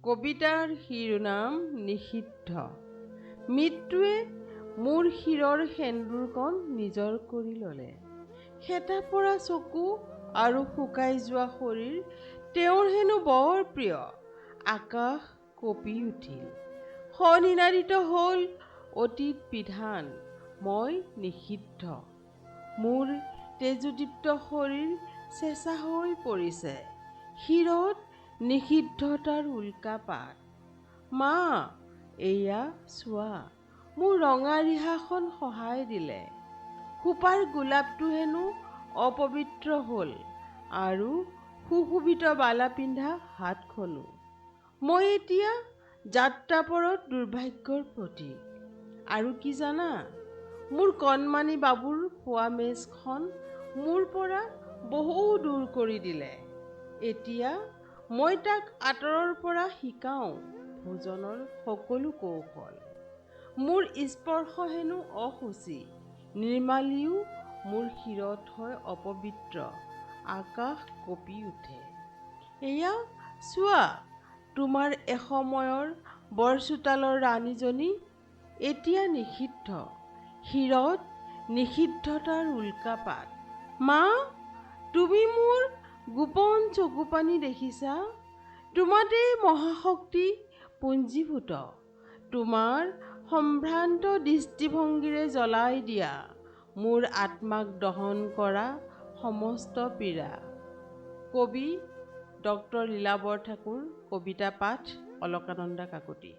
কবিতাৰ শিৰোনাম নিষিদ্ধ। মৃত্যুৱে মোৰ শিৰৰ সেন্দুৰকণ নিজৰ কৰি ল'লে। হেতা পৰা চকু আৰু শুকাই যোৱা শৰীৰ তেওঁৰ হেনো বৰ প্ৰিয়। আকাশ কঁপি উঠিল। স্বনিনাদিত হ'ল অতীত বিধান, মই নিষিদ্ধ। মোৰ তেজোদীপ্ত শৰীৰ চেঁচা হৈ পৰিছে। শিৰত নিষিদ্ধতাৰ উল্কাপাত। মা, এয়া চোৱা, মোৰ ৰঙা ৰিহাখন সহায় দিলে। খোপাৰ গোলাপটো হেনো অপবিত্ৰ হ'ল আৰু সুশোভিত বালা পিন্ধা হাতখনো। মই এতিয়া যাত্ৰাপৰত দুৰ্ভাগ্যৰ প্ৰতীক। আৰু কি জানা, মোৰ কণমানি বাবুৰ শোৱা মেজখন মোৰ পৰা বহু দূৰ কৰি দিলে। এতিয়া মই তাক আঁতৰৰ পৰা শিকাওঁ ভোজনৰ সকলো কৌশল। মোৰ স্পৰ্শ হেনো অশুচি, নিৰ্মালীও মোৰ শিৰত হয় অপবিত্ৰ। আকাশ কঁপি উঠে। এয়া চোৱা, তোমাৰ এসময়ৰ বৰচোতালৰ ৰাণীজনী এতিয়া নিষিদ্ধ। শিৰত নিষিদ্ধতাৰ উল্কাপাত। মা, তুমি মোৰ গোপন চকুপানী দেখিছা? তোমাতেই মহাশক্তি পুঞ্জীভূত। তোমাৰ সম্ভ্ৰান্ত দৃষ্টিভংগীৰে জ্বলাই দিয়া মোৰ আত্মাক দহন কৰা সমস্ত পীড়া। কবি ড. লীলা বৰঠাকুৰ। কবিতা পাঠ অলকানন্দা কাকতি।